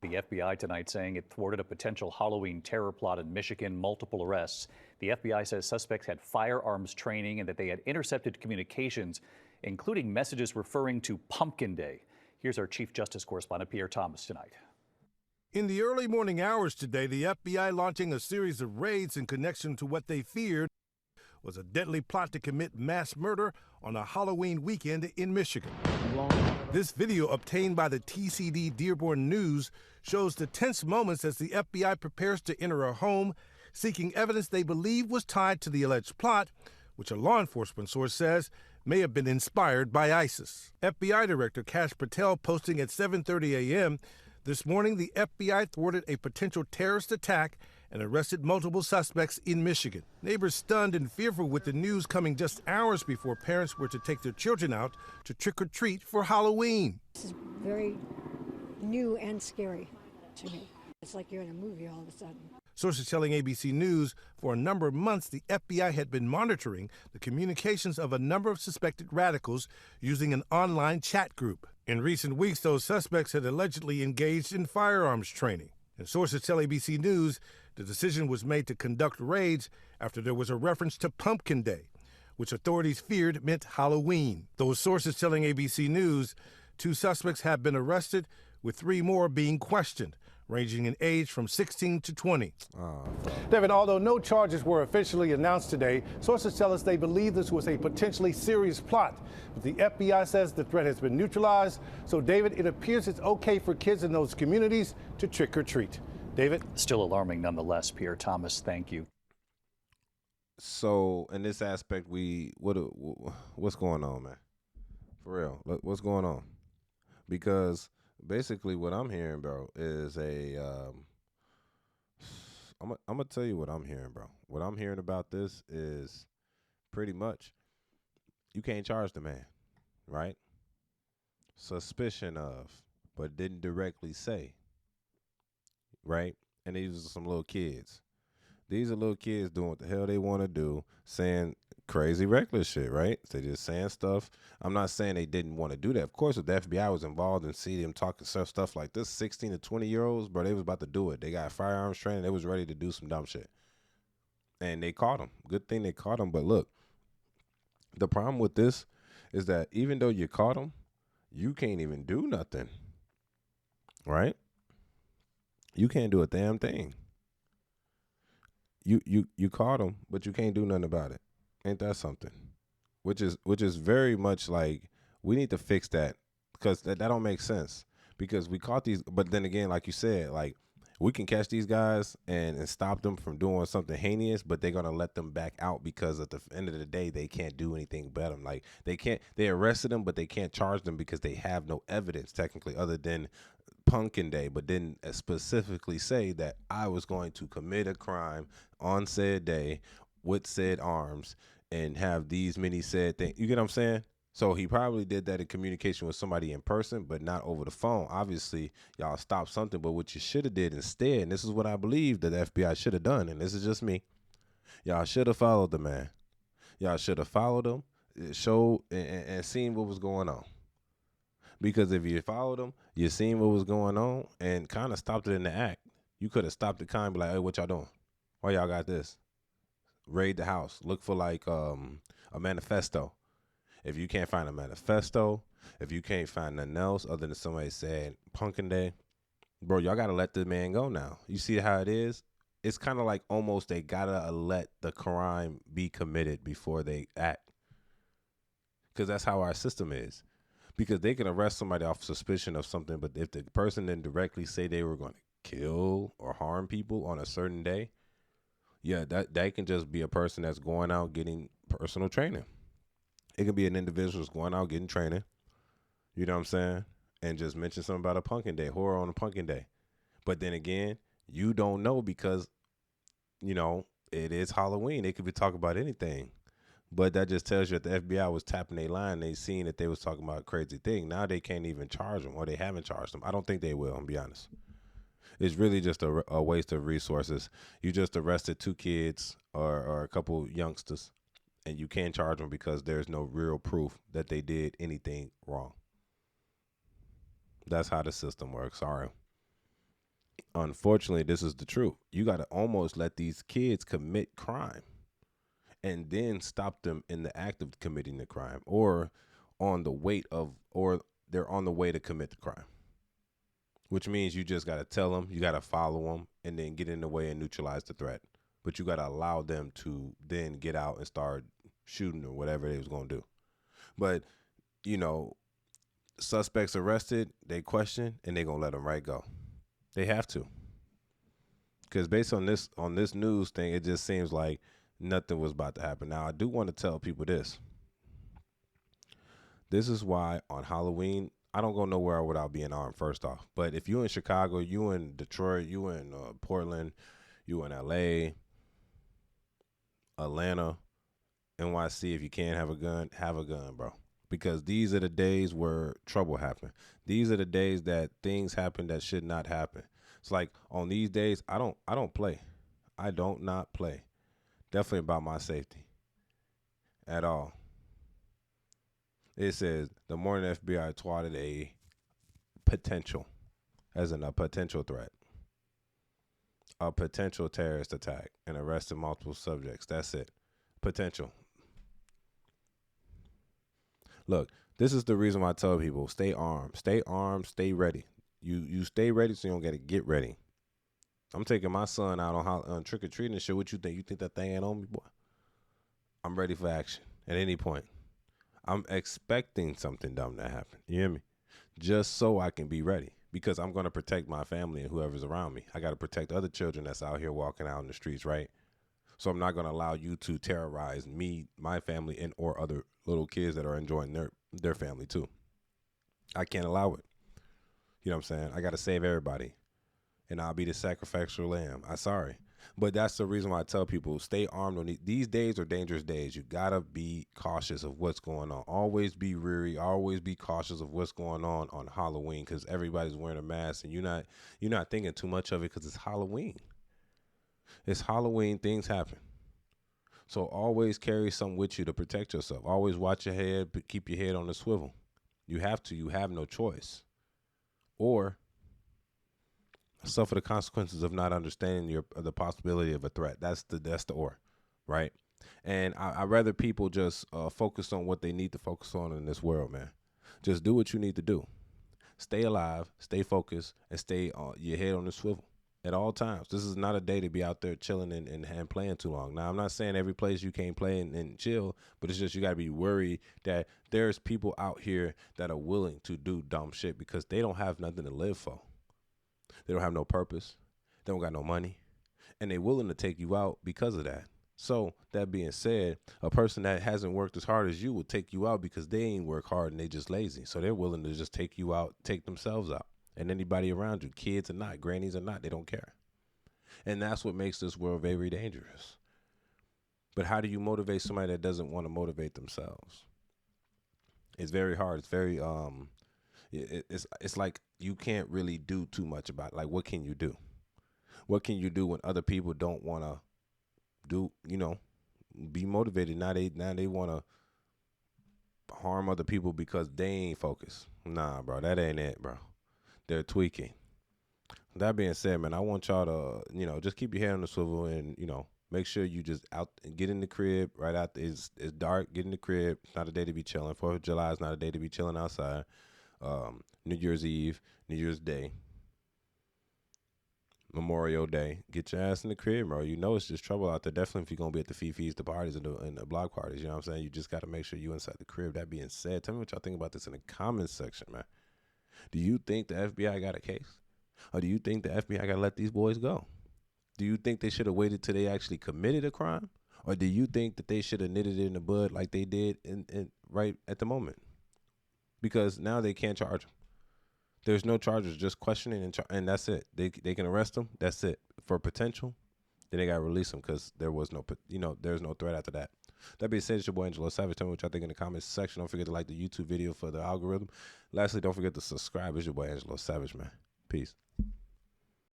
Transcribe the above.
The FBI tonight saying it thwarted a potential Halloween terror plot in Michigan, multiple arrests. The FBI says suspects had firearms training and that they had intercepted communications, including messages referring to Pumpkin Day. Here's our Chief Justice correspondent, Pierre Thomas, tonight. In the early morning hours today, the FBI launching a series of raids in connection to what they feared was a deadly plot to commit mass murder on a Halloween weekend in Michigan. This video obtained by the TCD Dearborn News shows the tense moments as the FBI prepares to enter a home seeking evidence they believe was tied to the alleged plot, which a law enforcement source says may have been inspired by ISIS. FBI Director Kash Patel posting at 7:30 a.m. This morning, the FBI thwarted a potential terrorist attack and arrested multiple suspects in Michigan. Neighbors stunned and fearful with the news coming just hours before parents were to take their children out to trick-or-treat for Halloween. This is very new and scary to me. It's like you're in a movie all of a sudden. Sources telling ABC News for a number of months the FBI had been monitoring the communications of a number of suspected radicals using an online chat group. In recent weeks, those suspects had allegedly engaged in firearms training. And sources tell ABC News the decision was made to conduct raids after there was a reference to Pumpkin Day, which authorities feared meant Halloween. Those sources telling ABC News 2 suspects have been arrested, with 3 more being questioned, ranging in age from 16 to 20. David, although no charges were officially announced today, sources tell us they believe this was a potentially serious plot. But the FBI says the threat has been neutralized. So, David, it appears it's okay for kids in those communities to trick or treat. David? Still alarming nonetheless, Pierre Thomas. Thank you. So, in this aspect, what's going on, man? For real, what's going on? Because basically, what I'm hearing, bro, is I'm gonna tell you what I'm hearing, bro. What I'm hearing about this is pretty much you can't charge the man, right? Suspicion of, but didn't directly say, right? And these are some little kids. These are little kids doing what the hell they want to do, saying crazy reckless shit, right? They just saying stuff. I'm not saying they didn't want to do that. Of course, if the FBI was involved and see them talking stuff like this, 16 to 20-year-olds, bro, they was about to do it. They got firearms training. They was ready to do some dumb shit. And they caught them. Good thing they caught them. But look, the problem with this is that even though you caught them, you can't even do nothing, right? You can't do a damn thing. You caught them, but you can't do nothing about it. Ain't that something? Which is very much like we need to fix that, because that don't make sense, because we caught these, but then again, like you said, like we can catch these guys and stop them from doing something heinous, but they're gonna let them back out because at the end of the day they can't do anything about them. Like they arrested them, but they can't charge them because they have no evidence technically other than Pumpkin Day, but didn't specifically say that I was going to commit a crime on said day with said arms and have these many said things. You get what I'm saying? So he probably did that in communication with somebody in person, but not over the phone. Obviously, y'all stopped something, but what you should have did instead, and this is what I believe that the FBI should have done, and this is just me, y'all should have followed the man. Y'all should have followed him, showed and seen what was going on. Because if you followed him, you seen what was going on and kind of stopped it in the act. You could have stopped the kind and be like, hey, what y'all doing? Why y'all got this? Raid the house. Look for like a manifesto. If you can't find a manifesto, if you can't find nothing else other than somebody said Pumpkin Day, bro, y'all got to let the man go now. You see how it is? It's kind of like almost they got to let the crime be committed before they act. Because that's how our system is. Because they can arrest somebody off suspicion of something, but if the person didn't directly say they were going to kill or harm people on a certain day, yeah, that can just be a person that's going out getting personal training. It can be an individual that's going out getting training, you know what I'm saying, and just mention something about a Pumpkin Day, horror on a Pumpkin Day. But then again, you don't know because, you know, it is Halloween. They could be talking about anything. But that just tells you that the FBI was tapping their line. They seen that they was talking about a crazy thing. Now they can't even charge them, or they haven't charged them. I don't think they will, I'll be honest. It's really just a waste of resources. You just arrested 2 kids or a couple youngsters, and you can't charge them because there's no real proof that they did anything wrong. That's how the system works. Sorry. Unfortunately, this is the truth. You got to almost let these kids commit crime and then stop them in the act of committing the crime, or they're on the way to commit the crime, which means you just got to tell them, you got to follow them, and then get in the way and neutralize the threat. But you got to allow them to then get out and start shooting or whatever they was going to do. But, you know, suspects arrested, they question, and they going to let them right go. They have to. Because based on this news thing, it just seems like nothing was about to happen. Now, I do want to tell people this. This is why on Halloween, I don't go nowhere without being armed, first off. But if you in Chicago, you in Detroit, you in Portland, you in LA, Atlanta, NYC, if you can't have a gun, bro. Because these are the days where trouble happen. These are the days that things happen that should not happen. It's like on these days, I don't play. I don't not play. Definitely about my safety at all. It says the morning FBI twatted a potential, as in a potential threat, a potential terrorist attack, and arrested multiple subjects. That's it. Potential. Look, this is the reason why I tell people, stay armed, stay ready. You stay ready so you don't gotta get ready. I'm taking my son out on trick-or-treating and shit. What you think? You think that thing ain't on me, boy? I'm ready for action at any point. I'm expecting something dumb to happen. You hear me? Just so I can be ready, because I'm going to protect my family and whoever's around me. I got to protect other children that's out here walking out in the streets, right? So I'm not going to allow you to terrorize me, my family, and or other little kids that are enjoying their family too. I can't allow it. You know what I'm saying? I got to save everybody, and I'll be the sacrificial lamb. I'm sorry. But that's the reason why I tell people, stay armed on these days are dangerous days. You got to be cautious of what's going on. Always be weary. Always be cautious of what's going on Halloween, because everybody's wearing a mask and you're not thinking too much of it because it's Halloween. It's Halloween. Things happen. So always carry something with you to protect yourself. Always watch your head. Keep your head on the swivel. You have to. You have no choice. Or suffer the consequences of not understanding the possibility of a threat. That's the or, right? And I'd rather people just focus on what they need to focus on in this world, man. Just do what you need to do. Stay alive, stay focused, and stay your head on the swivel at all times. This is not a day to be out there chilling and playing too long. Now, I'm not saying every place you can't play and chill, but it's just you got to be worried that there's people out here that are willing to do dumb shit because they don't have nothing to live for. They don't have no purpose. They don't got no money. And they're willing to take you out because of that. So that being said, a person that hasn't worked as hard as you will take you out because they ain't work hard and they just lazy. So they're willing to just take you out, take themselves out. And anybody around you, kids or not, grannies or not, they don't care. And that's what makes this world very dangerous. But how do you motivate somebody that doesn't want to motivate themselves? It's very hard. It's very it's like you can't really do too much about it. Like, what can you do? What can you do when other people don't want to do, be motivated? Now they want to harm other people because they ain't focused. Nah, bro, that ain't it, bro. They're tweaking. That being said, man, I want y'all to, just keep your head on the swivel and, make sure you just out and get in the crib right after it's dark. Get in the crib. It's not a day to be chilling. 4th of July is not a day to be chilling outside. New Year's Eve, New Year's Day, Memorial Day. Get your ass in the crib, bro. It's just trouble out there. Definitely if you're going to be at the fifis, the parties, and the block parties. You know what I'm saying? You just got to make sure you inside the crib. That being said, tell me what y'all think about this in the comments section, man. Do you think the FBI got a case? Or do you think the FBI got to let these boys go? Do you think they should have waited till they actually committed a crime? Or do you think that they should have knitted it in the bud like they did in right at the moment? Because now they can't charge them. There's no charges, just questioning and that's it. They can arrest them. That's it. For potential, then they got to release them because there was there's no threat after that. That being said, it's your boy Angelo Savage. Tell me what y'all think in the comments section. Don't forget to like the YouTube video for the algorithm. Lastly, don't forget to subscribe. It's your boy Angelo Savage, man. Peace.